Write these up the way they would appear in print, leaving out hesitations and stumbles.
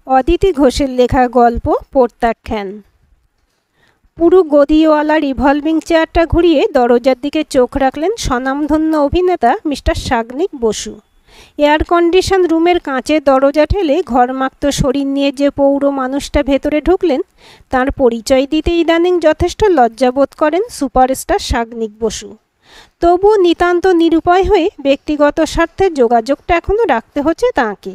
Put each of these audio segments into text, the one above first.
অদিতি ঘোষের লেখা গল্প প্রত্যাখ্যান। পুরো গদিওয়ালা রিভলভিং চেয়ারটা ঘুরিয়ে দরজার দিকে চোখ রাখলেন স্বনামধন্য অভিনেতা mister Sagnik Basu. Air condition রুমের কাঁচের দরজা ঠেলে ঘরমাক্ত শরীর নিয়ে যে পৌর মানুষটা ভেতরে ঢুকলেন তার পরিচয় দিতে ইদানিং যথেষ্ট লজ্জাবোধ করেন সুপারস্টার সাগ্নিক বসু। তবু নিতান্ত নিরুপায় হয়ে ব্যক্তিগত স্বার্থে যোগাযোগটা এখনও রাখতে হচ্ছে তাঁকে,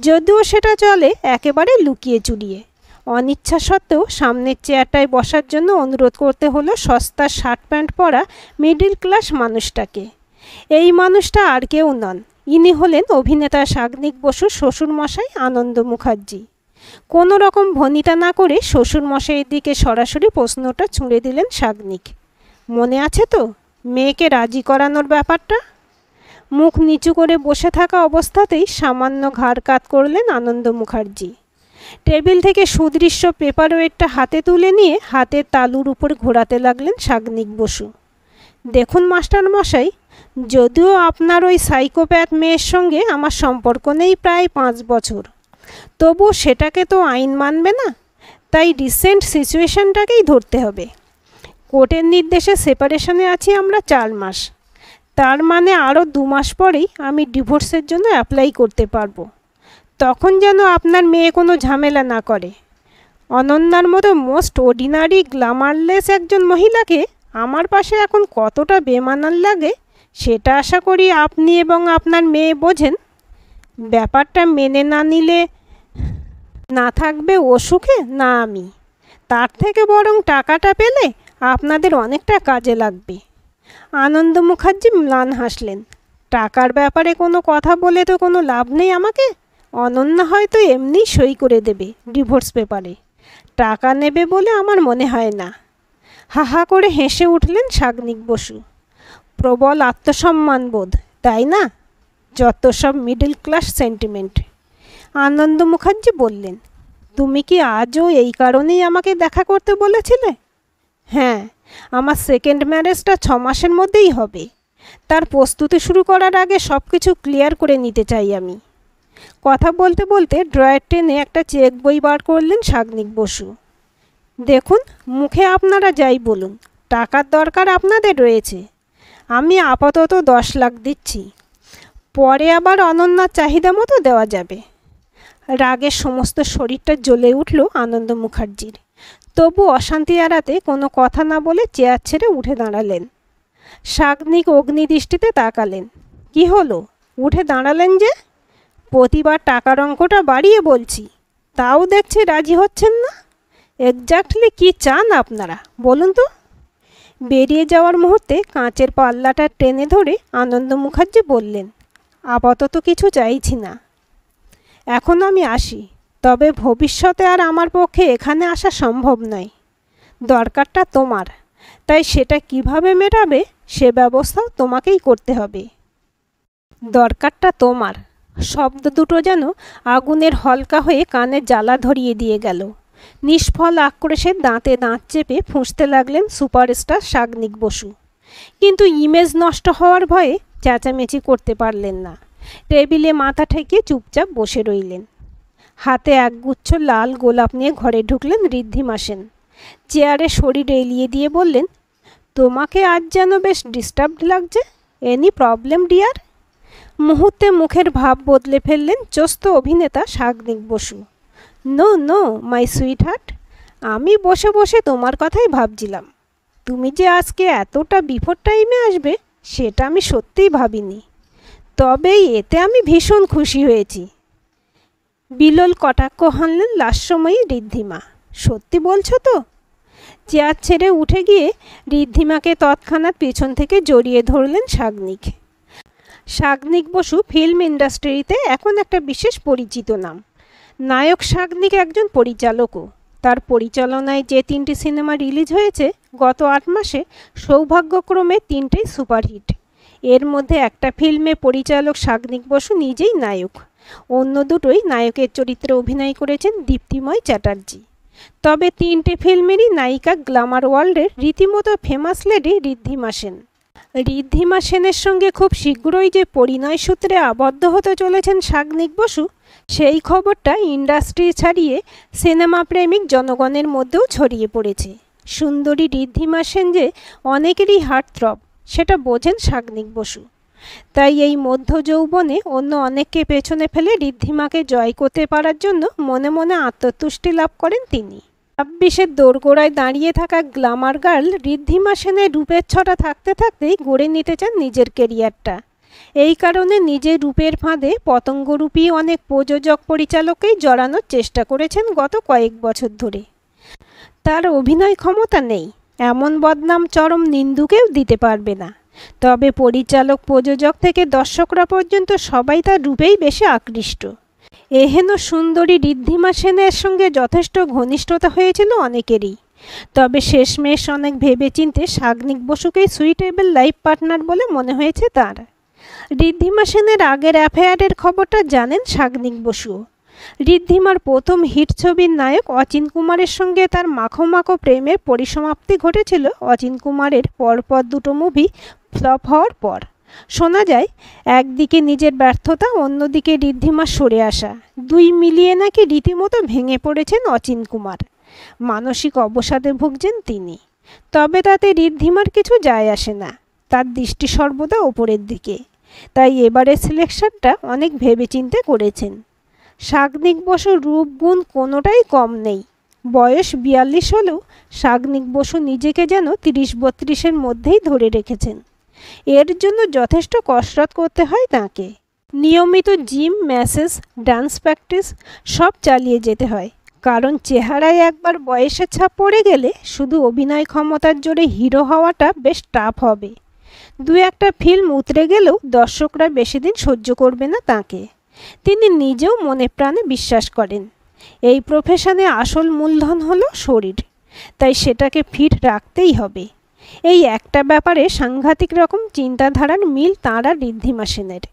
যদিও সেটা চলে একেবারে লুকিয়ে চুরিয়ে। অনিচ্ছা সত্ত্বেও সামনের চেয়ারটায় বসার জন্য অনুরোধ করতে হলো সস্তা শার্ট প্যান্ট পরা মিডল ক্লাস মানুষটাকে। এই মানুষটা আর কেউ নন, ইনি হলেন অভিনেতা সাগ্নিক বসুর শ্বশুরমশাই আনন্দ মুখার্জি। কোনো রকম ভনিতা না করে শ্বশুরমশাইয়ের দিকে সরাসরি প্রশ্নটা ছুঁড়ে দিলেন সাগ্নিক। মনে আছে তো মেয়েকে রাজি করানোর ব্যাপারটা? মুখ নিচু করে বসে থাকা অবস্থাতেই সামান্য ঘাড় কাত করলেন আনন্দ মুখার্জি। টেবিল থেকে সুদৃশ্য পেপার ওয়েটটা হাতে তুলে নিয়ে হাতের তালুর উপর ঘোরাতে লাগলেন সাগ্নিক বসু। দেখুন মাস্টার মশাই, যদিও আপনার ওই সাইকোপ্যাথ মেয়ের সঙ্গে আমার সম্পর্ক নেই প্রায় 5 বছর, তবু সেটাকে তো আইন মানবে না, তাই রিসেন্ট সিচুয়েশনটাকেই ধরতে হবে। কোর্টের নির্দেশে সেপারেশনে আছি আমরা 4 মাস, তার মানে আরও 2 মাস পরেই আমি ডিভোর্সের জন্য অ্যাপ্লাই করতে পারবো। তখন যেন আপনার মেয়ে কোনো ঝামেলা না করে। অনন্যার মতো মোস্ট অর্ডিনারি গ্ল্যামারলেস একজন মহিলাকে আমার পাশে এখন কতটা বেমানান লাগে সেটা আশা করি আপনি এবং আপনার মেয়ে বোঝেন। ব্যাপারটা মেনে না নিলে না থাকবে ও সুখে না আমি, তার থেকে বরং টাকাটা পেলে আপনাদের অনেকটা কাজে লাগবে। আনন্দ মুখার্জি ম্লান হাসলেন। টাকার ব্যাপারে কোনো কথা বলে তো কোনো লাভ নেই আমাকে। অনন্যা হয়তো এমনি সই করে দেবে ডিভোর্স পেপারে, টাকা নেবে বলে আমার মনে হয় না। হাহা করে হেসে উঠলেন সাগ্নিক বসু। প্রবল আত্মসম্মানবোধ, তাই না? যত সব মিডল ক্লাস সেন্টিমেন্ট। আনন্দ মুখার্জি বললেন, তুমি কি আজও এই কারণেই আমাকে দেখা করতে বলেছিলে? হ্যাঁ, আমার সেকেন্ড ম্যারেজটা 6 মাসের মধ্যেই হবে। তার প্রস্তুতি শুরু করার আগে সব কিছু ক্লিয়ার করে নিতে চাই আমি। কথা বলতে বলতে ড্রয়ার টেনে একটা চেক বই বার করলেন সাগ্নিক বসু। দেখুন, মুখে আপনারা যাই বলুন, টাকার দরকার আপনাদের রয়েছে। আমি আপাতত 10 লাখ দিচ্ছি, পরে আবার অনন্যার চাহিদা মতো দেওয়া যাবে। রাগে সমস্ত শরীরটা জ্বলে উঠল আনন্দ মুখার্জির। তবু অশান্তি এড়াতে কোনো কথা না বলে চেয়ার ছেড়ে উঠে দাঁড়ালেন। সাগ্নিক অগ্নিদৃষ্টিতে তাকালেন। কি হলো, উঠে দাঁড়ালেন যে? প্রতিবার টাকার অঙ্কটা বাড়িয়ে বলছি, তাও দেখছি রাজি হচ্ছেন না। এক্স্যাক্টলি কী চান আপনারা বলুন তো? বেরিয়ে যাওয়ার মুহূর্তে কাঁচের পাল্লাটা টেনে ধরে আনন্দ মুখার্জি বললেন, আপাতত কিছু চাইছি না, এখন আমি আসি। তবে ভবিষ্যতে আর আমার পক্ষে এখানে আসা সম্ভব নয়। দরকারটা তোমার, তাই সেটা কিভাবে মেটাবে সে ব্যবস্থাও তোমাকেই করতে হবে। দরকারটা তোমার শব্দ দুটো যেন আগুনের হলকা হয়ে কানে জ্বালা ধরিয়ে দিয়ে গেল। নিষ্ফল আক্রোশে দাঁতে দাঁত চেপে ফুঁসতে লাগলেন সুপারস্টার সাগ্নিক বসু, কিন্তু ইমেজ নষ্ট হওয়ার ভয়ে চেঁচামেচি করতে পারলেন না। টেবিলে মাথা ঠেকিয়ে চুপচাপ বসে রইলেন। হাতে একগুচ্ছ লাল গোলাপ নিয়ে ঘরে ঢুকলেন ঋদ্ধিমা সেন। চেয়ারে শরীর এলিয়ে দিয়ে বললেন, তোমাকে আজ যেন বেশ ডিস্টার্বড লাগছে। Any problem dear? মুহূর্তে মুখের ভাব বদলে ফেললেন চোস্ত অভিনেতা Sagnik Basu. No no my sweetheart, আমি বসে বসে তোমার কথাই ভাবছিলাম। তুমি যে আজকে এতটা বিফোর টাইমে আসবে সেটা আমি সত্যিই ভাবিনি। তবে এতে আমি ভীষণ খুশি হয়েছি। বিলল কটাক্ষ হানলেন লাস্যময়ী ঋদ্ধিমা। সত্যি বলছো তো? চেয়ার ছেড়ে উঠে গিয়ে ঋদ্ধিমাকে তৎক্ষণাৎ পেছন থেকে জড়িয়ে ধরলেন সাগ্নিক। সাগ্নিক বসু ফিল্ম ইন্ডাস্ট্রিতে এখন একটা বিশেষ পরিচিত নাম। নায়ক সাগ্নিক একজন পরিচালকও। তার পরিচালনায় যে 3টি সিনেমা রিলিজ হয়েছে গত 8 মাসে, সৌভাগ্যক্রমে 3টেই সুপারহিট। এর মধ্যে একটা ফিল্মে পরিচালক সাগ্নিক বসু নিজেই নায়ক, অন্য দুটোই নায়কের চরিত্রে অভিনয় করেছেন দীপ্তিময় চ্যাটার্জি। তবে 3টে ফিল্মেরই নায়িকা গ্ল্যামার ওয়ার্ল্ডের রীতিমতো ফেমাস লেডি ঋদ্ধিমা সেন। ঋদ্ধিমা সেনের সঙ্গে খুব শীঘ্রই যে পরিণয় সূত্রে আবদ্ধ হতে চলেছেন সাগ্নিক বসু, সেই খবরটা ইন্ডাস্ট্রি ছাড়িয়ে সিনেমা প্রেমিক জনগণের মধ্যেও ছড়িয়ে পড়েছে। সুন্দরী ঋদ্ধিমা সেন যে অনেকেরই হার্টথ্রব, সেটা বোঝেন সাগ্নিক বসু। তাই এই মধ্য যৌবনে অন্য অনেককে পেছনে ফেলে ঋদ্ধিমাকে জয় করতে পারার জন্য মনে মনে আত্মতুষ্টি লাভ করেন তিনি। 26-এর দোরগোড়ায় দাঁড়িয়ে থাকা গ্ল্যামার গার্ল ঋদ্ধিমা সেনের রূপের ছটা থাকতে থাকতেই গড়ে নিতে চান নিজের কেরিয়ারটা। এই কারণে নিজের রূপের ফাঁদে পতঙ্গরূপী অনেক প্রযোজক পরিচালককেই জড়ানোর চেষ্টা করেছেন গত কয়েক বছর ধরে। তার অভিনয় ক্ষমতা নেই এমন বদনাম চরম নিন্দুকেও দিতে পারবে না। তবে পরিচালক, প্রযোজক থেকে দর্শকরা পর্যন্ত সবাই তার রূপেই বেশি আকৃষ্ট। এহেন সুন্দরী ঋদ্ধিমা সেনের সঙ্গে যথেষ্ট ঘনিষ্ঠতা হয়েছিল অনেকেরই। তবে শেষমেশ অনেক ভেবেচিন্তে সাগ্নিক বসুকেই সুইটেবল লাইফ পার্টনার বলে মনে হয়েছে তার। ঋদ্ধিমা সেনের আগের অ্যাফেয়ারের খবরটা জানেন সাগ্নিক বসুও। ঋদ্ধিমার প্রথম হিট ছবির নায়ক অচিন কুমারের সঙ্গে তার মাখো মাখো প্রেমের পরিসমাপ্তি ঘটেছিল অচিন কুমারের পরপর দুটো মুভি ফ্লপ হওয়ার পর। শোনা যায় একদিকে নিজের ব্যর্থতা, অন্যদিকে ঋদ্ধিমা সরে আসা, দুই মিলিয়ে নাকি রীতিমতো ভেঙে পড়েছেন অচিন কুমার। মানসিক অবসাদে ভুগছেন তিনি। তবে তাতে ঋদ্ধিমার কিছু যায় আসে না, তার দৃষ্টি সর্বদা ওপরের দিকে। তাই এবারের সিলেকশনটা অনেক ভেবেচিন্তে করেছেন। সাগ্নিক বসুর রূপ গুণ কোনোটাই কম নেই। বয়স 42 হলেও সাগ্নিক বসু নিজেকে যেন 30-32-এর মধ্যেই ধরে রেখেছেন। এর জন্য যথেষ্ট কসরত করতে হয় তাঁকে। নিয়মিত জিম, ম্যাসেজ, ডান্স প্র্যাকটিস সব চালিয়ে যেতে হয়। কারণ চেহারায় একবার বয়সের ছাপ পড়ে গেলে শুধু অভিনয় ক্ষমতার জোরে হিরো হওয়াটা বেশ টাফ হবে। দু একটা ফিল্ম উতরে গেলেও দর্শকরা বেশি দিন সহ্য করবে না তাঁকে। তিনি নিজেও মনে প্রাণে বিশ্বাস করেন এই প্রফেশনে আসল মূলধন হলো শরীর, তাই সেটাকে ফিট রাখতেই হবে। এই একটা ব্যাপারে সাংঘাতিক রকম চিন্তাধারার মিল তাঁর আর ঋদ্ধিমা সেনের।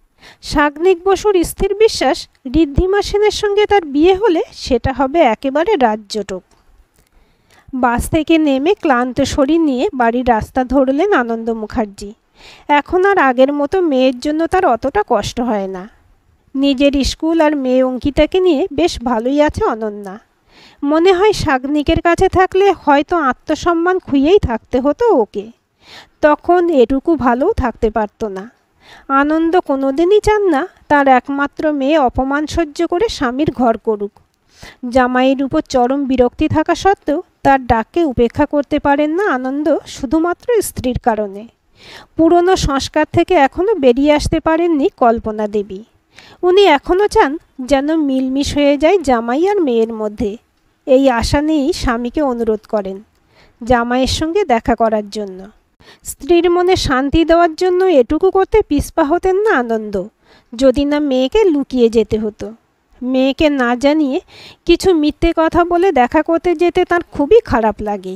সাগ্নিক বসুর স্থির বিশ্বাস ঋদ্ধিমা সেনের সঙ্গে তার বিয়ে হলে সেটা হবে একেবারে রাজ্যটক। বাস থেকে নেমে ক্লান্ত শরীর নিয়ে বাড়ির রাস্তা ধরলেন আনন্দ মুখার্জি। এখন আর আগের মতো মেয়ের জন্য তার অতটা কষ্ট হয় না। নিজের স্কুল আর মেয়ে অঙ্কিতাকে নিয়ে বেশ ভালোই আছে অনন্যা। মনে হয় সাগ্নিকের কাছে থাকলে হয়তো আত্মসম্মান খুইয়েই থাকতে হতো ওকে। তখন এটুকু ভালোও থাকতে পারত না। আনন্দ কোনোদিনই চান না তার একমাত্র মেয়ে অপমান সহ্য করে স্বামীর ঘর করুক। জামাইয়ের উপর চরম বিরক্তি থাকা সত্ত্বেও তার ডাককে উপেক্ষা করতে পারেন না আনন্দ, শুধুমাত্র স্ত্রীর কারণে। পুরনো সংস্কার থেকে এখনও বেরিয়ে আসতে পারেননি কল্পনা দেবী। উনি এখনও চান যেন মিলমিশ হয়ে যায় জামাই আর মেয়ের মধ্যে। এই আশা নিয়েই স্বামীকে অনুরোধ করেন জামাইয়ের সঙ্গে দেখা করার জন্য। স্ত্রীর মনে শান্তি দেওয়ার জন্য এটুকু করতে পিছপা হতেন না আনন্দ, যদি না মেয়েকে লুকিয়ে যেতে হতো। মেয়েকে না জানিয়ে কিছু মিথ্যে কথা বলে দেখা করতে যেতে তার খুবই খারাপ লাগে।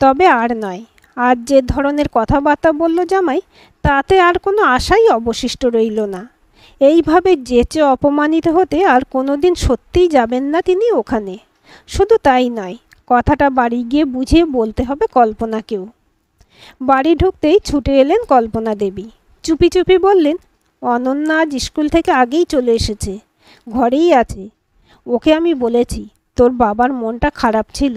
তবে আর নয়, আজ যে ধরনের কথাবার্তা বলল জামাই, তাতে আর কোনো আশাই অবশিষ্ট রইল না। এইভাবে যেচে অপমানিত হতে আর কোনোদিন সত্যিই যাবেন না তিনি ওখানে। শুধু তাই নয়, কথাটা বাড়ি গিয়ে বুঝিয়ে বলতে হবে কল্পনাকেও। বাড়ি ঢুকতেই ছুটে এলেন কল্পনা দেবী। চুপি চুপি বললেন, অনন্যা আজ স্কুল থেকে আগেই চলে এসেছে, ঘরেই আছে। ওকে আমি বলেছি তোর বাবার মনটা খারাপ ছিল,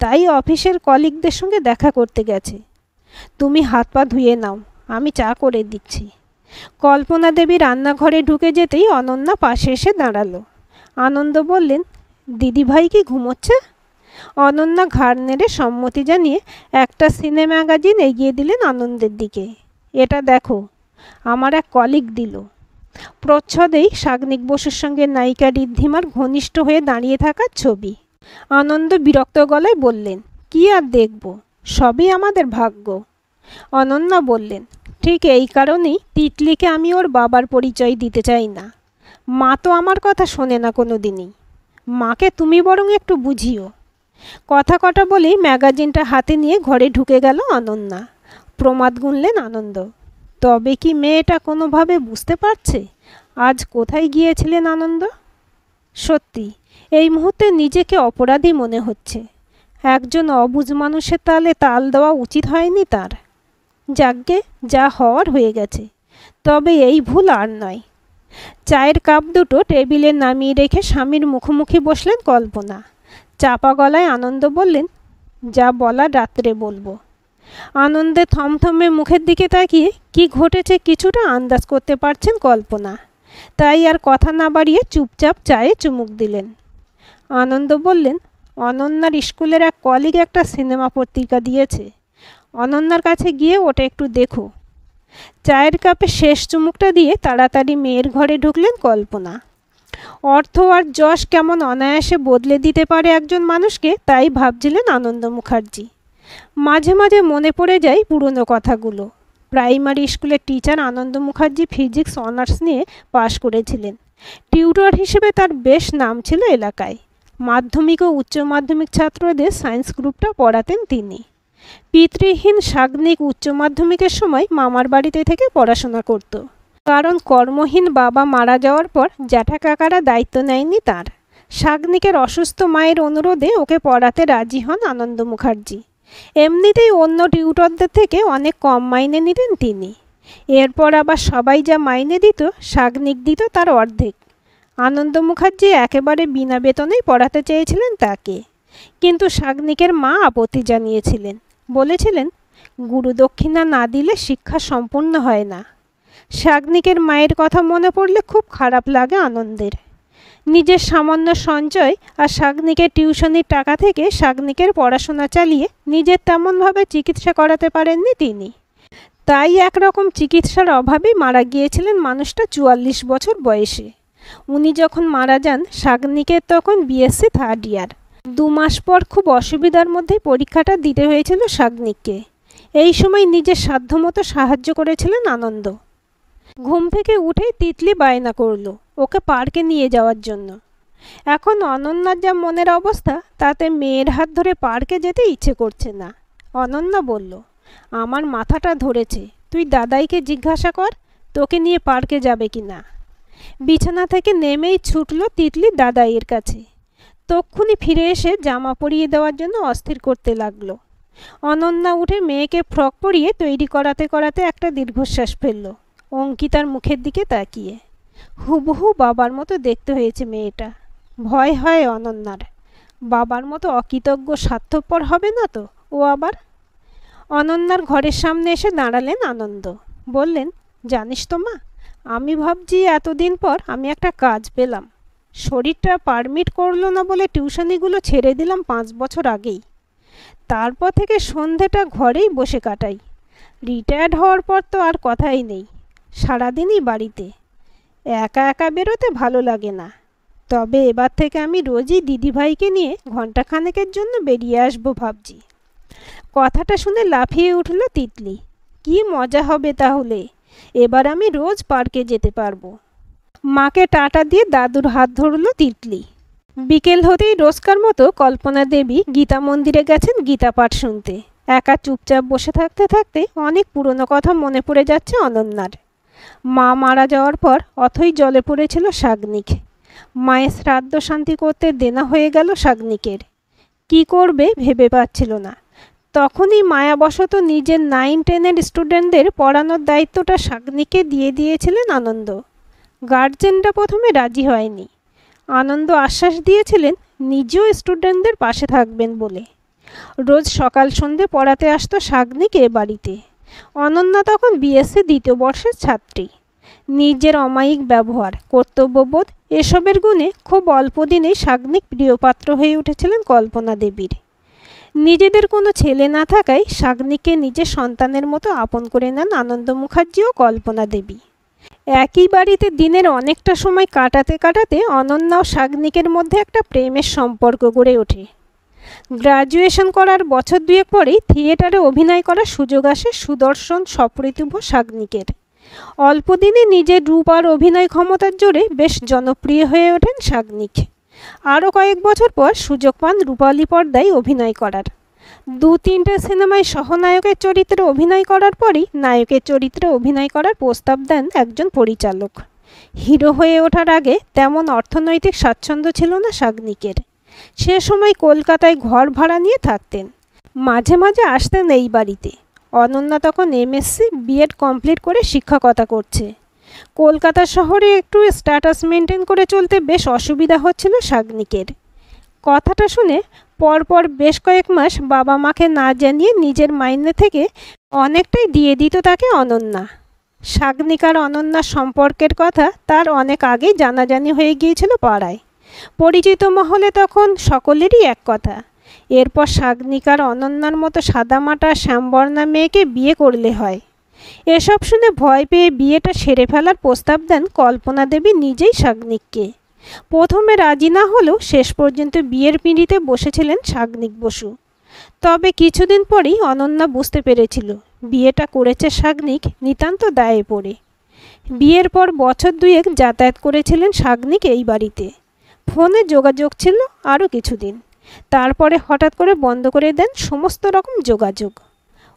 তাই অফিসের কলিগদের সঙ্গে দেখা করতে গেছে। তুমি হাত পা ধুয়ে নাও, আমি চা করে দিচ্ছি। কল্পনা দেবী রান্নাঘরে ঢুকে যেতেই অনন্যা পাশে এসে দাঁড়ালো। আনন্দ বললেন, দিদিভাই কি ঘুমোচ্ছে? অনন্যা ঘাড় নেড়ে সম্মতি জানিয়ে একটা সিনেমা ম্যাগাজিন এগিয়ে দিলেন আনন্দের দিকে। এটা দেখো, আমার এক কলিগ দিল। প্রচ্ছদেই সাগ্নিক বসুর সঙ্গে নায়িকা ঋদ্ধিমার ঘনিষ্ঠ হয়ে দাঁড়িয়ে থাকার ছবি। আনন্দ বিরক্ত গলায় বললেন, কি আর দেখব, সবই আমাদের ভাগ্য। অনন্যা বললেন, ঠিক এই কারণেই তিতলিকে আমি ওর বাবার পরিচয় দিতে চাই না। মা তো আমার কথা শোনে না কোনো দিনই। মাকে তুমি বরং একটু বুঝিও। কথা কটা বলেই ম্যাগাজিনটা হাতে নিয়ে ঘরে ঢুকে গেল অনন্যা। প্রমাদ গুনলেন আনন্দ। তবে কি মেয়েটা কোনোভাবে বুঝতে পারছে আজ কোথায় গিয়েছিলেন আনন্দ? সত্যি এই মুহূর্তে নিজেকে অপরাধী মনে হচ্ছে। একজন অবুঝ মানুষের তালে তাল দেওয়া উচিত হয়নি তার। যাগ্গে, যা হওয়ার হয়ে গেছে, তবে এই ভুল আর নয়। চায়ের কাপ দুটো টেবিলে নামিয়ে রেখে স্বামীর মুখোমুখি বসলেন কল্পনা। চাপা গলায় আনন্দ বললেন, যা বলার রাত্রে বলবো। আনন্দে থমথমে মুখের দিকে তাকিয়ে কি ঘটেছে কিছুটা আন্দাজ করতে পারছেন কল্পনা। তাই আর কথা না বাড়িয়ে চুপচাপ চায়ে চুমুক দিলেন। আনন্দ বললেন, অনন্যার স্কুলের এক কলিগ একটা সিনেমা পত্রিকা দিয়েছে, অনন্যার কাছে গিয়ে ওটা একটু দেখো। চায়ের কাপে শেষ চুমুকটা দিয়ে তাড়াতাড়ি মেয়ের ঘরে ঢুকলেন কল্পনা। অর্থ আর যশ কেমন অনায়াসে বদলে দিতে পারে একজন মানুষকে, তাই ভাবছিলেন আনন্দ মুখার্জি। মাঝে মাঝে মনে পড়ে যায় পুরনো কথাগুলো। প্রাইমারি স্কুলের টিচার আনন্দ মুখার্জি ফিজিক্স অনার্স নিয়ে পাশ করেছিলেন। টিউটর হিসেবে তার বেশ নাম ছিল এলাকায়। মাধ্যমিক ও উচ্চ মাধ্যমিক ছাত্রদের সায়েন্স গ্রুপটা পড়াতেন তিনি। পিতৃহীন সাগ্নিক উচ্চ মাধ্যমিকের সময় মামার বাড়িতে থেকে পড়াশোনা করত, কারণ কর্মহীন বাবা মারা যাওয়ার পর জ্যাঠা কাকারা দায়িত্ব নেয়নি তার। সাগ্নিকের অসুস্থ মায়ের অনুরোধে ওকে পড়াতে রাজি হন আনন্দ মুখার্জি। এমনিতেই অন্য টিউটরদের থেকে অনেক কম মাইনে নিতেন তিনি। এরপর আবার সবাই যা মাইনে দিত, সাগ্নিক দিত তার অর্ধেক। আনন্দ মুখার্জি একেবারে বিনা বেতনেই পড়াতে চেয়েছিলেন তাকে, কিন্তু সাগ্নিকের মা আপত্তি জানিয়েছিলেন। বলেছিলেন, গুরুদক্ষিণা না দিলে শিক্ষা সম্পূর্ণ হয় না। সাগ্নিকের মায়ের কথা মনে পড়লে খুব খারাপ লাগে আনন্দের। নিজের সামান্য সঞ্চয় আর সাগ্নিকের টিউশনির টাকা থেকে সাগ্নিকের পড়াশোনা চালিয়ে নিজের তেমনভাবে চিকিৎসা করাতে পারেননি তিনি। তাই একরকম চিকিৎসার অভাবেই মারা গিয়েছিলেন মানুষটা 44 বছর বয়সে। উনি যখন মারা যান, সাগ্নিকের তখন বিএসসি থার্ড ইয়ার। 2 মাস পর খুব অসুবিধার মধ্যে পরীক্ষাটা দিতে হয়েছিল সাগ্নিককে। এই সময় নিজের সাধ্যমতো সাহায্য করেছিলেন আনন্দ। ঘুম থেকে উঠেই তিতলি বায়না করলো ওকে পার্কে নিয়ে যাওয়ার জন্য। এখন অনন্যার যা মনের অবস্থা, তাতে মেয়ের হাত ধরে পার্কে যেতে ইচ্ছে করছে না। অনন্যা বলল, আমার মাথাটা ধরেছে, তুই দাদাইকে জিজ্ঞাসা কর তোকে নিয়ে পার্কে যাবে কি না। বিছানা থেকে নেমেই ছুটল তিতলি দাদাইয়ের কাছে। তক্ষুনি ফিরে এসে জামা পরিয়ে দেওয়ার জন্য অস্থির করতে লাগলো। অনন্যা উঠে মেয়েকে ফ্রক পরিয়ে তৈরি করাতে করাতে একটা দীর্ঘশ্বাস ফেলল অঙ্কিতার মুখের দিকে তাকিয়ে। হুবহু বাবার মতো দেখতে হয়েছে মেয়েটা। ভয় হয় অনন্যার, বাবার মতো অকৃতজ্ঞ স্বার্থপর হবে না তো ও আবার। অনন্যার ঘরের সামনে এসে দাঁড়ালেন আনন্দ। বললেন, জানিস তো মা, আমি ভাবছি এতদিন পর আমি একটা কাজ পেলাম। শরীরটা পারমিট করলো না বলে টিউশনিগুলো ছেড়ে দিলাম 5 বছর আগেই। তারপর থেকে সন্ধেটা ঘরেই বসে কাটাই। রিটায়ার্ড হওয়ার পর তো আর কথাই নেই, সারাদিনই বাড়িতে। একা একা বেরোতে ভালো লাগে না। তবে এবার থেকে আমি রোজই দিদিভাইকে নিয়ে ঘণ্টাখানেকের জন্য বেরিয়ে আসবো ভাবছি। কথাটা শুনে লাফিয়ে উঠল তিতলি। কি মজা হবে তাহলে, এবার আমি রোজ পার্কে যেতে পারবো। মাকে টাটা দিয়ে দাদুর হাত ধরল তিতলি। বিকেল হতেই রোজকার মতো কল্পনা দেবী গীতা মন্দিরে গেছেন গীতা পাঠ শুনতে। একা চুপচাপ বসে থাকতে থাকতে অনেক পুরনো কথা মনে পড়ে যাচ্ছে অনন্যার। মা মারা যাওয়ার পর অথই জলে পড়েছিল সাগ্নিক। মায়ের শ্রাদ্ধ শান্তি করতে দেনা হয়ে গেল সাগ্নিকের। কি করবে ভেবে পাচ্ছিল না। তখনই মায়াবশত নিজের 9-10-এর স্টুডেন্টদের পড়ানোর দায়িত্বটা সাগ্নিককে দিয়ে দিয়েছিলেন আনন্দ। গার্জেনরা প্রথমে রাজি হয়নি। আনন্দ আশ্বাস দিয়েছিলেন নিজেও স্টুডেন্টদের পাশে থাকবেন বলে। রোজ সকাল সন্ধে পড়াতে আসতো সাগ্নিক এ বাড়িতে। অনন্যা তখন বিএসসি 2য় বর্ষের ছাত্রী। নিজের অমায়িক ব্যবহার, কর্তব্যবোধ এসবের গুণে খুব অল্প দিনেই সাগ্নিক প্রিয়পাত্র হয়ে উঠেছিলেন কল্পনা দেবীর। নিজেদের কোনো ছেলে না থাকায় সাগ্নিককে নিজের সন্তানের মতো আপন করে নেন আনন্দ মুখার্জি ও কল্পনা দেবী। একই বাড়িতে দিনের অনেকটা সময় কাটাতে কাটাতে অনন্যা ও সাগ্নিকের মধ্যে একটা প্রেমের সম্পর্ক গড়ে ওঠে। গ্রাজুয়েশন করার বছর 2 পরেই থিয়েটারে অভিনয় করার সুযোগ আসে সুদর্শন সপ্রতিভ সাগ্নিকের। অল্প দিনে নিজের রূপ আর অভিনয় ক্ষমতার জোরে বেশ জনপ্রিয় হয়ে ওঠেন সাগ্নিক। আরও কয়েক বছর পর সুযোগ পান রূপালী পর্দায় অভিনয় করার। 2-3টে সিনেমায় সহনায়কের চরিত্রে অভিনয় করার পরই নায়কের চরিত্রে অভিনয় করার প্রস্তাব দেন একজন পরিচালক। হিরো হয়ে ওঠার আগে তেমন অর্থনৈতিক স্বাচ্ছন্দ্য ছিল না সাগ্নিকের। সে সময় কলকাতায় ঘর ভাড়া নিয়ে থাকতেন। মাঝে মাঝে আসতেন এই বাড়িতে। অনন্যা তখন এমএসসি বিএড কমপ্লিট করে শিক্ষকতা করছে। কলকাতা শহরে একটু স্ট্যাটাস মেনটেন করে চলতে বেশ অসুবিধা হচ্ছিল শাগনিকের। কথাটা শুনে পরপর বেশ কয়েক মাস বাবা মাকে না জানিয়ে নিজের মাইনে থেকে অনেকটাই দিয়ে দিত তাকে অনন্যা। শাগনিক আর অনন্যার সম্পর্কের কথা তার অনেক আগেই জানাজানি হয়ে গিয়েছিল পাড়ায়। পরিচিত মহলে তখন সকলেরই এক কথা, এরপর শাগনিক আর অনন্যার মতো সাদামাটা শ্যামবর্ণা মেয়েকে বিয়ে করলে হয়। এসব শুনে ভয় পেয়ে বিয়েটা সেরে ফেলার প্রস্তাব দেন কল্পনা দেবী নিজেই শাগনিককে। প্রথমে রাজি না হলেও শেষ পর্যন্ত বিয়ের পিঁড়িতে বসেছিলেন শাগনিক বসু। তবে কিছুদিন পরেই অনন্যা বুঝতে পেরেছিল বিয়েটা করেছে শাগনিক নিতান্ত দায়ে পড়ে। বিয়ের পর বছর দুয়েক যাতায়াত করেছিলেন শাগনিক এই বাড়িতে। ফোনে যোগাযোগ ছিল আরও কিছুদিন, তারপরে হঠাৎ করে বন্ধ করে দেন সমস্ত রকম যোগাযোগ।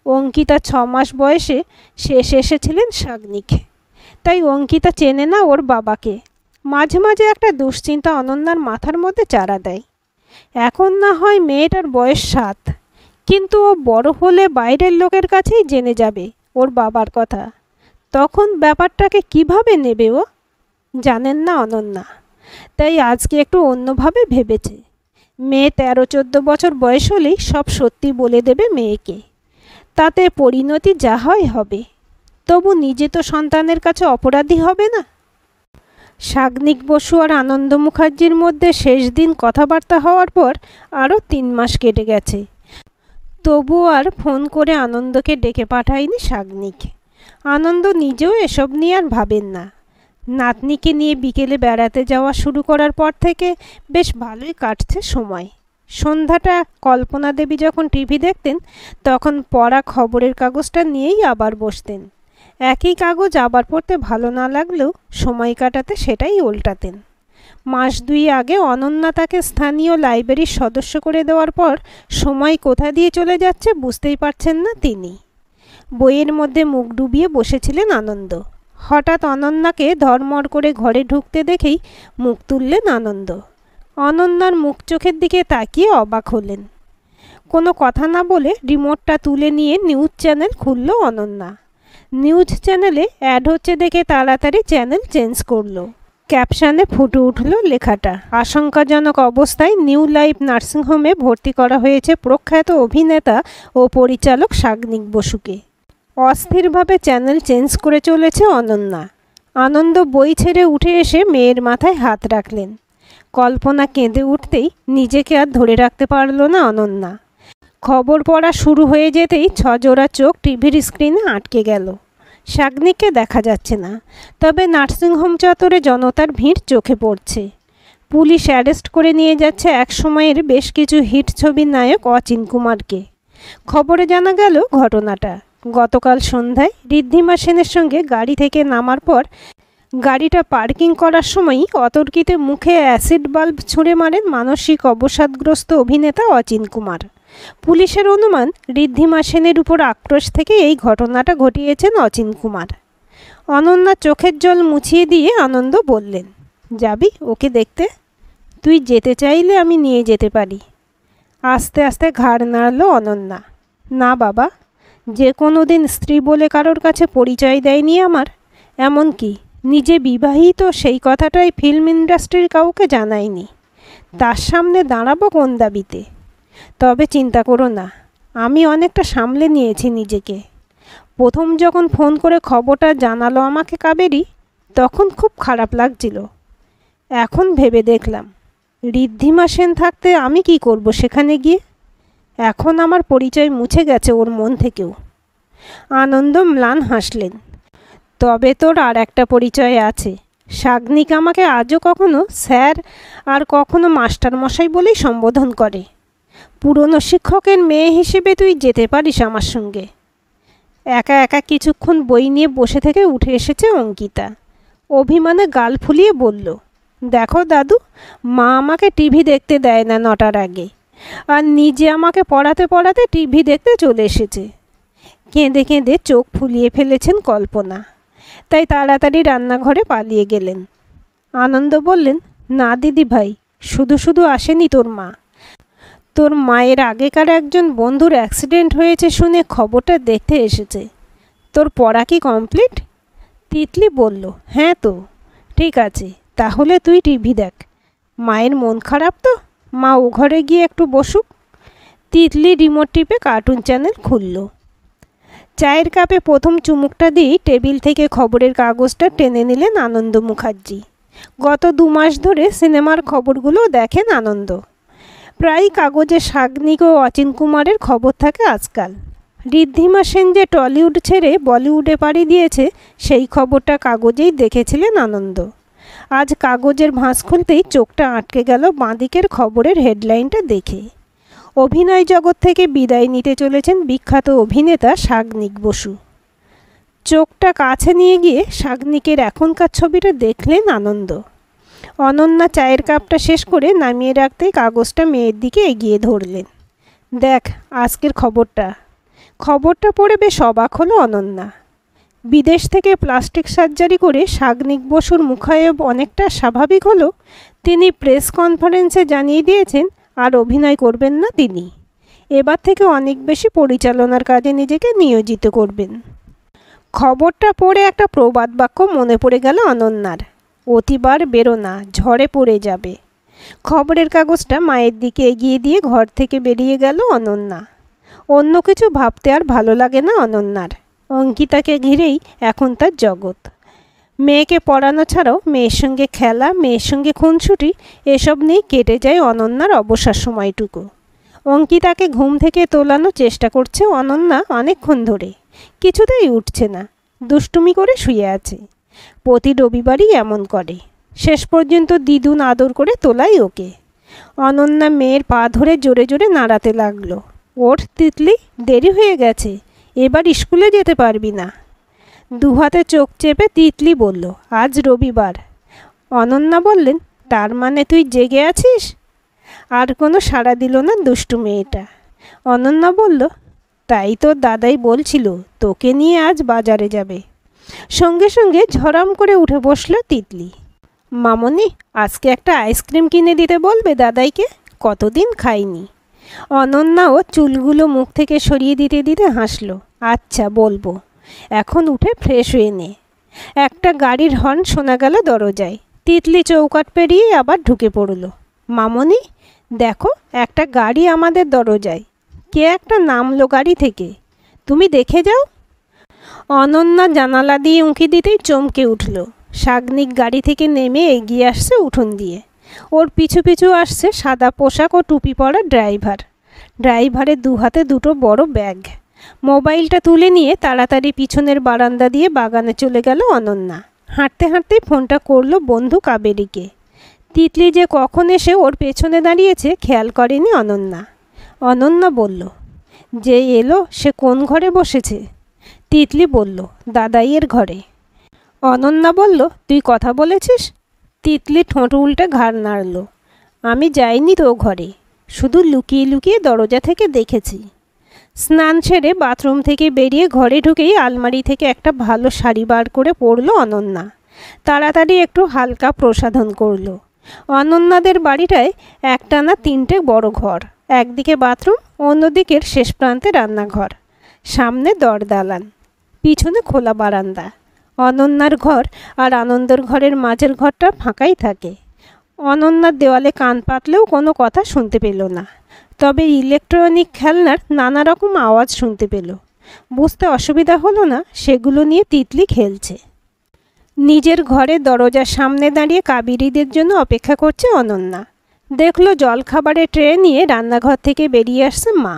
অঙ্কিতা 6 মাস বয়সে শেষ এসেছিলেন শাগনিক, তাই অঙ্কিতা চেনে না ওর বাবাকে। মাঝে মাঝে একটা দুশ্চিন্তা অনন্যার মাথার মধ্যে চারা দেয়। এখন না হয় মেয়েটার বয়স 7, কিন্তু ও বড় হলে বাইরের লোকের কাছেই জেনে যাবে ওর বাবার কথা। তখন ব্যাপারটাকে কিভাবে নেবে ও? জানেন না অনন্যা। তাই আজকে একটু অন্যভাবে ভেবেছে। মেয়ে 13-14 বছর বয়স হলেই সব সত্যি বলে দেবে মেয়েকে। তাতে পরিণতি যা হয় হবে, তবু নিজে তো সন্তানের কাছে অপরাধী হবে না। শাগনিক বসু আর আনন্দ মুখার্জির মধ্যে শেষ দিন কথাবার্তা হওয়ার পর আরও 3 মাস কেটে গেছে। তবু আর ফোন করে আনন্দকে ডেকে পাঠায়নি শাগনিক। আনন্দ নিজেও এসব নিয়ে আর ভাবেন না। নাতনিকে নিয়ে বিকেলে বেড়াতে যাওয়া শুরু করার পর থেকে বেশ ভালোই কাটছে সময়। সন্ধ্যাটা কল্পনা দেবী যখন টিভি দেখতেন তখন পড়া খবরের কাগজটা নিয়েই আবার বসতেন। একই কাগজ আবার পড়তে ভালো না লাগলেও সময় কাটাতে সেটাই উল্টাতেন। মাস 2 আগে অনন্যা তাকে স্থানীয় লাইব্রেরির সদস্য করে দেওয়ার পর সময় কোথা দিয়ে চলে যাচ্ছে বুঝতেই পারছেন না তিনি। বইয়ের মধ্যে মুখ ডুবিয়ে বসেছিলেন আনন্দ। হঠাৎ অনন্যাকে ধড়মড় করে ঘরে ঢুকতে দেখেই মুখ তুললেন আনন্দ। অনন্যার মুখ চোখের দিকে তাকিয়ে অবাক হলেন। কোনো কথা না বলে রিমোটটা তুলে নিয়ে নিউজ চ্যানেল খুলল অনন্যা। নিউজ চ্যানেলে অ্যাড হচ্ছে দেখে তাড়াতাড়ি চ্যানেল চেঞ্জ করলো। ক্যাপশনে ফুটে উঠল লেখাটা, আশঙ্কাজনক অবস্থায় নিউ লাইফ নার্সিংহোমে ভর্তি করা হয়েছে প্রখ্যাত অভিনেতা ও পরিচালক শাগনিক বসুকে। অস্থিরভাবে চ্যানেল চেঞ্জ করে চলেছে অনন্যা। আনন্দ বই ছেড়ে উঠে এসে মেয়ের মাথায় হাত রাখলেন। কল্পনা কেঁদে উঠতেই নিজেকে আর ধরে রাখতে পারল না অনন্যা। খবর পড়া শুরু হয়ে যেতেই 6 জোড়া চোখ টিভির স্ক্রিনে আটকে গেল। শাগনিককে দেখা যাচ্ছে না, তবে নার্সিংহোম চত্বরে জনতার ভিড় চোখে পড়ছে। পুলিশ অ্যারেস্ট করে নিয়ে যাচ্ছে এক সময়ের বেশ কিছু হিট ছবির নায়ক অচিন কুমারকে। খবরে জানা গেল ঘটনাটা গতকাল সন্ধ্যায় ঋদ্ধিমা সেনের সঙ্গে গাড়ি থেকে নামার পর গাড়িটা পার্কিং করার সময়ই অতর্কিতে মুখে অ্যাসিড বাল্ব ছুঁড়ে মারেন মানসিক অবসাদগ্রস্ত অভিনেতা অচিন কুমার। পুলিশের অনুমান ঋদ্ধিমা সেনের উপর আক্রোশ থেকে এই ঘটনাটা ঘটিয়েছেন অচিন কুমার। অনন্যা চোখের জল মুছিয়ে দিয়ে আনন্দ বললেন, যাবি ওকে দেখতে? তুই যেতে চাইলে আমি নিয়ে যেতে পারি। আস্তে আস্তে ঘাড় নাড়ল অনন্যা। না বাবা, যে কোনো দিন স্ত্রী বলে কারোর কাছে পরিচয় দেয়নি আমার, এমনকি নিজে বিবাহিত সেই কথাটাই ফিল্ম ইন্ডাস্ট্রির কাউকে জানায়নি। তার সামনে দাঁড়াবো কোন দাবিতে? তবে চিন্তা করো না, আমি অনেকটা সামলে নিয়েছি নিজেকে। প্রথম যখন ফোন করে খবরটা জানালো আমাকে কাবেরী, তখন খুব খারাপ লাগছিল। এখন ভেবে দেখলাম ঋদ্ধিমা সেন থাকতে আমি কি করব সেখানে গিয়ে? এখন আমার পরিচয় মুছে গেছে ওর মন থেকেও। আনন্দ ম্লান হাসলেন। তবে তোর আর একটা পরিচয় আছে। শাগনিক আমাকে আজও কখনো স্যার আর কখনো মাস্টার মশাই বলেই সম্বোধন করে। পুরনো শিক্ষকের মেয়ে হিসেবে তুই যেতে পারিস আমার সঙ্গে। একা একা কিছুক্ষণ বই নিয়ে বসে থেকে উঠে এসেছে অঙ্কিতা। অভিমানে গাল ফুলিয়ে বলল, দেখো দাদু, মা আমাকে টিভি দেখতে দেয় না 9টার আগে, আর নিজে আমাকে পড়াতে পড়াতে টিভি দেখতে চলে এসেছে। কেঁদে কেঁদে চোখ ফুলিয়ে ফেলেছেন কল্পনা। তাই তাড়াতাড়ি রান্নাঘরে পালিয়ে গেলেন। আনন্দ বললেন, না দিদি ভাই, শুধু শুধু আসেনি তোর মা। তোর মায়ের আগেকার একজন বন্ধুর অ্যাক্সিডেন্ট হয়েছে শুনে খবরটা দেখতে এসেছে। তোর পড়া কি কমপ্লিট? তিতলি বলল, হ্যাঁ তো। ঠিক আছে, তাহলে তুই টিভি দেখ। মায়ের মন খারাপ তো, মা ও ঘরে গিয়ে একটু বসুক। তিতলি রিমোট টিপে কার্টুন চ্যানেল খুলল। চায়ের কাপে প্রথম চুমুকটা দিয়ে টেবিল থেকে খবরের কাগজটা টেনে নিলেন আনন্দ মুখার্জি। গত 2 মাস ধরে সিনেমার খবরগুলো দেখেন আনন্দ। প্রায় কাগজে সাগনিক ও অচিন কুমারের খবর থাকে আজকাল। ঋদ্ধিমা সেন যে টলিউড ছেড়ে বলিউডে পাড়ি দিয়েছে সেই খবরটা কাগজেই দেখেছিলেন আনন্দ। আজ কাগজের ভাঁজ খুলতেই চোখটা আটকে গেল বাঁদিকের খবরের হেডলাইনটা দেখে। অভিনয় জগৎ থেকে বিদায় নিতে চলেছেন বিখ্যাত অভিনেতা সাগনিক বসু। চোখটা কাছে নিয়ে গিয়ে সাগনিকের এখনকার ছবিটা দেখলেন আনন্দ। অনন্যা চায়ের কাপটা শেষ করে নামিয়ে রাখতেই কাগজটা মেয়ের দিকে এগিয়ে ধরলেন। দেখ আজকের খবরটা পড়ে বেশ অবাক হলো অনন্যা। বিদেশ থেকে প্লাস্টিক সার্জারি করে সাগনিক বসুর মুখায়ব অনেকটা স্বাভাবিক হলো। তিনি প্রেস কনফারেন্সে জানিয়ে দিয়েছেন আর অভিনয় করবেন না তিনি। এবার থেকে অনেক বেশি পরিচালনার কাজে নিজেকে নিয়োজিত করবেন। খবরটা পড়ে একটা প্রবাদ বাক্য মনে পড়ে গেল অনন্যার, অতিবার বেরো না, ঝড়ে পড়ে যাবে। খবরের কাগজটা মায়ের দিকে এগিয়ে দিয়ে ঘর থেকে বেরিয়ে গেল অনন্যা। অন্য কিছু ভাবতে আর ভালো লাগে না অনন্যার। অঙ্কিতাকে ঘিরেই এখন তার জগৎ। মেয়েকে পড়ানো ছাড়াও মেয়ের সঙ্গে খেলা, মেয়ের সঙ্গে খুনসুটি, এসব নিয়ে কেটে যায় অনন্যার অবসর সময়টুকু। অঙ্কিতাকে ঘুম থেকে তোলানোর চেষ্টা করছে অনন্যা অনেকক্ষণ ধরে, কিছুতেই উঠছে না, দুষ্টুমি করে শুয়ে আছে। প্রতি রবিবারই এমন করে। শেষ পর্যন্ত দিদুন আদর করে তোলাই ওকে। অনন্যা মেয়ের পা ধরে জোরে জোরে নাড়াতে লাগলো। ওঠ তিতলি, দেরি হয়ে গেছে, এবার স্কুলে যেতে পারবি না। দুহাতে চোখ চেপে তিতলি বলল, আজ রবিবার। অনন্যা বললেন, তার মানে তুই জেগে আছিস? আর কোনো সাড়া দিল না দুষ্টু মেয়েটা। অনন্যা বলল, তাই তোর দাদাই বলছিল তোকে নিয়ে আজ বাজারে যাবে। সঙ্গে সঙ্গে ঝরাম করে উঠে বসল তিতলি। মামনি, আজকে একটা আইসক্রিম কিনে দিতে বলবে দাদাইকে, কতদিন খাইনি। অনন্যাও চুলগুলো মুখ থেকে সরিয়ে দিতে দিতে হাসল। আচ্ছা বলবো, এখন উঠে ফ্রেশ হয়ে নে। একটা গাড়ির হর্ন শোনা গেল দরজায়। তিতলি চৌকাঠ পেরিয়ে আবার ঢুকে পড়ল। মামনি দেখো, একটা গাড়ি আমাদের দরজায়, কে একটা নামলো গাড়ি থেকে, তুমি দেখে যাও। অনন্যা জানালা দিয়ে উঁকি দিতেই চমকে উঠল। সাগনিক গাড়ি থেকে নেমে এগিয়ে আসছে উঠোন দিয়ে। ওর পিছু পিছু আসছে সাদা পোশাক ও টুপি পরা ড্রাইভার। ড্রাইভারের দুহাতে দুটো বড় ব্যাগ। মোবাইলটা তুলে নিয়ে তাড়াতাড়ি পিছনের বারান্দা দিয়ে বাগানে চলে গেল অনন্যা। হাঁটতে হাঁটতেই ফোনটা করলো বন্ধু কাবেরীকে। তিতলি যে কখন এসে ওর পেছনে দাঁড়িয়েছে খেয়াল করেনি অনন্যা। অনন্যা বলল, যে এলো সে কোন ঘরে বসেছে? তিতলি বলল, দাদাইয়ের ঘরে। অনন্যা বলল, তুই কথা বলেছিস? তিতলি ঠোঁট উল্টে ঘাড় নাড়ল। আমি যাইনি তো ঘরে, শুধু লুকিয়ে লুকিয়ে দরজা থেকে দেখেছি। স্নান সেরে বাথরুম থেকে বেরিয়ে ঘরে ঢুকেই আলমারি থেকে একটা ভালো শাড়ি বার করে পরল অনন্যা। তাড়াতাড়ি একটু হালকা প্রসাধন করল। অনন্যাদের বাড়িটায় একটানা 3টে বড় ঘর, একদিকে বাথরুম, অন্যদিকের শেষ প্রান্তে রান্নাঘর, সামনে দরদালান, পিছনে খোলা বারান্দা। অনন্যার ঘর আর আনন্দের ঘরের মাঝের ঘরটা ফাঁকাই থাকে। অনন্যার দেওয়ালে কান পাতলেও কোনো কথা শুনতে পেল না, তবে ইলেকট্রনিক খেলনার নানা রকম আওয়াজ শুনতে পেল। বুঝতে অসুবিধা হলো না সেগুলো নিয়ে তিতলি খেলছে। নিজের ঘরে দরজার সামনে দাঁড়িয়ে কাবেরীদের জন্য অপেক্ষা করছে অনন্যা। দেখলো জলখাবারের ট্রে নিয়ে রান্নাঘর থেকে বেরিয়ে আসছে মা।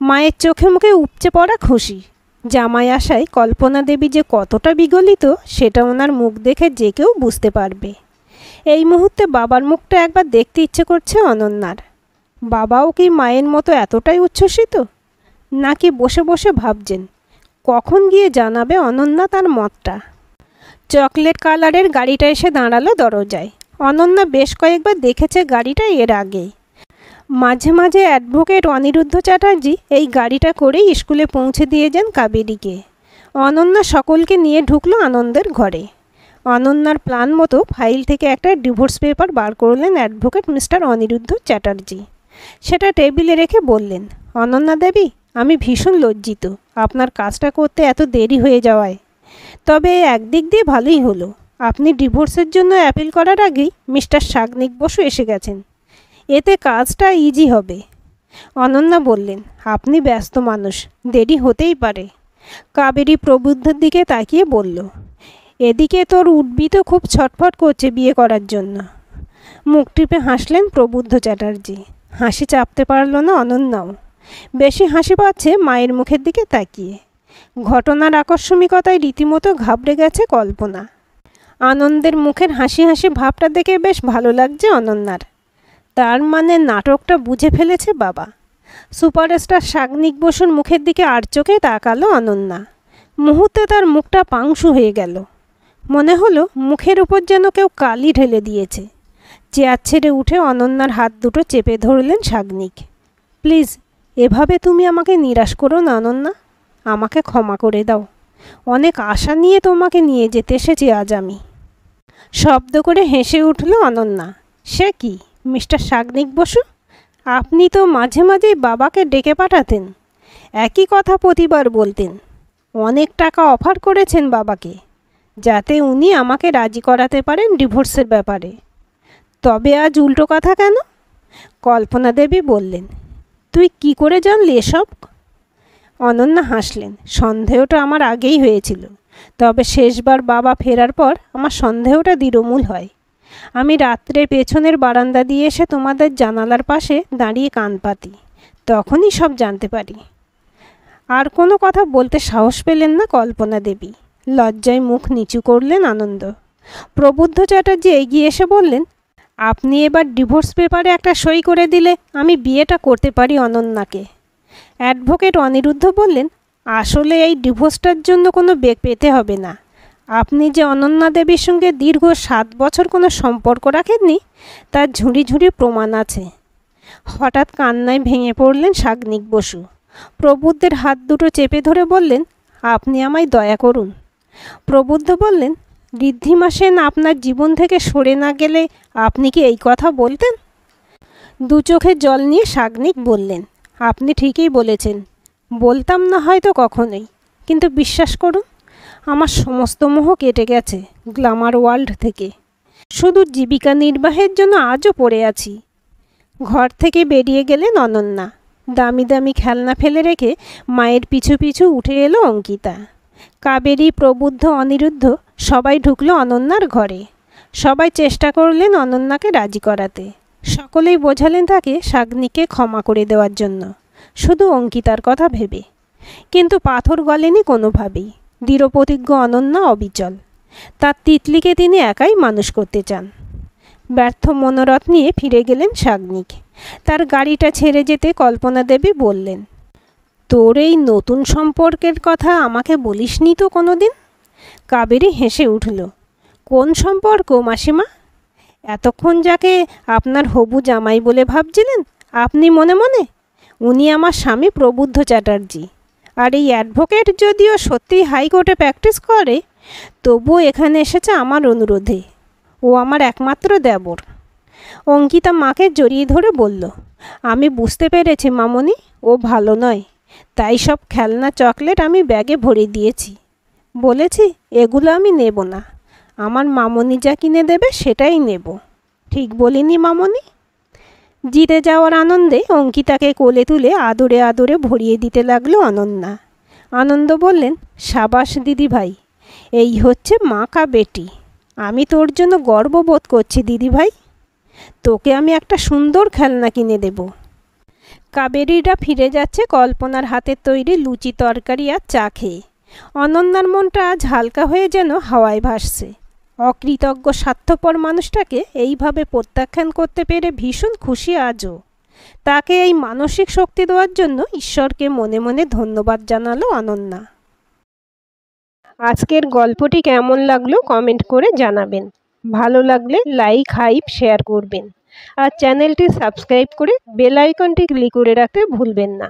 মায়ের চোখে মুখে উপচে পড়া খুশি। জামাই আসায় কল্পনা দেবী যে কতটা বিগলিত সেটা ওনার মুখ দেখে যে কেউ বুঝতে পারবে। এই মুহূর্তে বাবার মুখটা একবার দেখতে ইচ্ছে করছে অনন্যার। বাবাও কি মায়ের মতো এতটাই উচ্ছ্বসিত, নাকি বসে বসে ভাবছেন কখন গিয়ে জানাবে অনন্যা তার মতটা। চকলেট কালারের গাড়িটা এসে দাঁড়ালো দরজায়। অনন্যা বেশ কয়েকবার দেখেছে গাড়িটা এর আগে। মাঝে মাঝে অ্যাডভোকেট অনিরুদ্ধ চ্যাটার্জি এই গাড়িটা করেই স্কুলে পৌঁছে দিয়ে যান কাবেরীকে। অনন্যা সকলকে নিয়ে ঢুকলো আনন্দের ঘরে। অনন্যার প্ল্যান মতো ফাইল থেকে একটা ডিভোর্স পেপার বার করলেন অ্যাডভোকেট মিস্টার অনিরুদ্ধ চ্যাটার্জি। সেটা টেবিলে রেখে বললেন, অনন্যা দেবী, আমি ভীষণ লজ্জিত আপনার কাজটা করতে এত দেরি হয়ে যাওয়ায়। তবে একদিক দিয়ে ভালোই হলো, আপনি ডিভোর্সের জন্য অ্যাপিল করার আগেই মিস্টার সাগ্নিক বসু এসে গেছেন। এতে কাজটা ইজি হবে। অনন্যা বললেন, আপনি ব্যস্ত মানুষ, দেরি হতেই পারে। কাবেরী প্রবুদ্ধর দিকে তাকিয়ে বলল, এদিকে তোর উঠবি তো খুব ছটফট করছে বিয়ে করার জন্য। মুখ টিপে হাসলেন প্রবুদ্ধ চ্যাটার্জি। হাসি চাপতে পারল না অনন্যাও। বেশি হাসি পাচ্ছে মায়ের মুখের দিকে তাকিয়ে। ঘটনার আকস্মিকতায় রীতিমতো ঘাবড়ে গেছে কল্পনা। আনন্দের মুখের হাসি হাসি ভাবটা দেখে বেশ ভালো লাগছে অনন্যার। তার মানে নাটকটা বুঝে ফেলেছে বাবা। সুপারস্টার সাগ্নিক বসুর মুখের দিকে আর চোখে তাকালো অনন্যা। মুহূর্তে তার মুখটা পাংশু হয়ে গেল। মনে হলো মুখের উপর যেন কেউ কালি ঢেলে দিয়েছে। চেয়ার ছেড়ে উঠে অনন্যার হাত দুটো চেপে ধরলেন সাগ্নিক। প্লিজ, এভাবে তুমি আমাকে নিরাশ করো না অনন্যা। আমাকে ক্ষমা করে দাও। অনেক আশা নিয়ে তোমাকে নিয়ে যেতে এসেছি আজ আমি। শব্দ করে হেসে উঠল অনন্যা। সে কি মিস্টার সাগ্নিক বসু, আপনি তো মাঝে মাঝেই বাবাকে ডেকে পাঠাতেন। একই কথা প্রতিবার বলতেন। অনেক টাকা অফার করেছেন বাবাকে, যাতে উনি আমাকে রাজি করাতে পারেন ডিভোর্সের ব্যাপারে। তবে আজ উল্টো কথা কেন? কল্পনা দেবী বললেন, তুই কি করে জানলি এসব? অনন্যা হাসলেন। সন্দেহটা আমার আগেই হয়েছিল, তবে শেষবার বাবা ফেরার পর আমার সন্দেহটা দৃঢ়মূল হয়। আমি রাত্রে পেছনের বারান্দা দিয়ে এসে তোমাদের জানালার পাশে দাঁড়িয়ে কান পাতি, তখনই সব জানতে পারি। আর কোনো কথা বলতে সাহস পেলেন না কল্পনা দেবী। লজ্জায় মুখ নিচু করলেন আনন্দ। প্রবুদ্ধ চ্যাটার্জি এগিয়ে এসে বললেন, আপনি এবার ডিভোর্স পেপারে একটা সই করে দিলে আমি বিয়েটা করতে পারি অনন্যাকে। অ্যাডভোকেট অনিরুদ্ধ বললেন, আসলে এই ডিভোর্সটার জন্য কোনো বেগ পেতে হবে না। আপনি যে অনন্যা দেবীর সঙ্গে দীর্ঘ 7 বছর কোনো সম্পর্ক রাখেননি, তার ঝুড়ি ঝুড়ি প্রমাণ আছে। হঠাৎ কান্নায় ভেঙে পড়লেন সাগ্নিক বসু। প্রবুদ্ধের হাত দুটো চেপে ধরে বললেন, আপনি আমায় দয়া করুন। প্রবুদ্ধ বললেন, ঋদ্ধিমা সেন আপনার জীবন থেকে সরে না গেলে আপনি কি এই কথা বলতেন? দু চোখে জল নিয়ে সাগ্নিক বললেন, আপনি ঠিকই বলেছেন। বলতাম না হয়তো কখনোই, কিন্তু বিশ্বাস করুন, আমার সমস্ত মোহ কেটে গেছে গ্ল্যামার ওয়ার্ল্ড থেকে। শুধু জীবিকা নির্বাহের জন্য আজও পড়ে আছি। ঘর থেকে বেরিয়ে গেলেন অনন্যা। দামি দামি খেলনা ফেলে রেখে মায়ের পিছু পিছু উঠে এলো অঙ্কিতা। কাবেরী, প্রবুদ্ধ, অনিরুদ্ধ সবাই ঢুকলো অনন্যার ঘরে। সবাই চেষ্টা করলেন অনন্যাকে রাজি করাতে। সকলেই বোঝালেন তাকে সাগ্নিককে ক্ষমা করে দেওয়ার জন্য, শুধু অঙ্কিতার কথা ভেবে। কিন্তু পাথর গলেনি কোনোভাবেই। দৃঢ়প্রতিজ্ঞ অনন্যা অবিচল। তার তিতলিকে তিনি একাই মানুষ করতে চান। ব্যর্থ মনোরথ নিয়ে ফিরে গেলেন সাগ্নিক। তার গাড়িটা ছেড়ে যেতে কল্পনা দেবী বললেন, তোর এই নতুন সম্পর্কের কথা আমাকে বলিসনি তো কোনো দিন? কাবেরী হেসে উঠল, কোন সম্পর্ক মাসিমা? এতক্ষণ যাকে আপনার হবু জামাই বলে ভাবছিলেন আপনি মনে মনে, উনি আমার স্বামী প্রবুদ্ধ চ্যাটার্জি। আর এই অ্যাডভোকেট যদিও সত্যিই হাইকোর্টে প্র্যাকটিস করে, তবুও এখানে এসেছে আমার অনুরোধে। ও আমার একমাত্র দেবর। অঙ্কিতা মাকে জড়িয়ে ধরে বলল, আমি বুঝতে পেরেছি মামনি, ও ভালো নয়, তাই সব খেলনা চকলেট আমি ব্যাগে ভরে দিয়েছি। বলেছি এগুলো আমি নেব না, আমার মামনি যা কিনে দেবে সেটাই নেব। ঠিক বলিনি মামনি? জিতে যাওয়ার আনন্দে অঙ্কিতাকে কোলে তুলে আদরে আদরে ভরিয়ে দিতে লাগলো অনন্যা। আনন্দ বললেন, সাবাস দিদি ভাই, এই হচ্ছে মা কা বেটি। আমি তোর জন্য গর্ববোধ করছি দিদি ভাই। তোকে আমি একটা সুন্দর খেলনা কিনে দেব। কাবেরীরা ফিরে যাচ্ছে কল্পনার হাতের তৈরি লুচি তরকারি আর চা খেয়ে। অনন্যার মনটা আজ হালকা হয়ে যেন হাওয়ায় ভাসছে। অকৃতজ্ঞ স্বার্থপর মানুষটাকে এইভাবে প্রত্যাখ্যান করতে পেরে ভীষণ খুশি আজও। তাকে এই মানসিক শক্তি দেওয়ার জন্য ঈশ্বরকে মনে মনে ধন্যবাদ জানালো অনন্যা। আজকের গল্পটি কেমন লাগলো কমেন্ট করে জানাবেন। ভালো লাগলে লাইক, হাইপ, শেয়ার করবেন। আর চ্যানেলটি সাবস্ক্রাইব করে বেল আইকনটি ক্লিক করে রাখতে ভুলবেন না।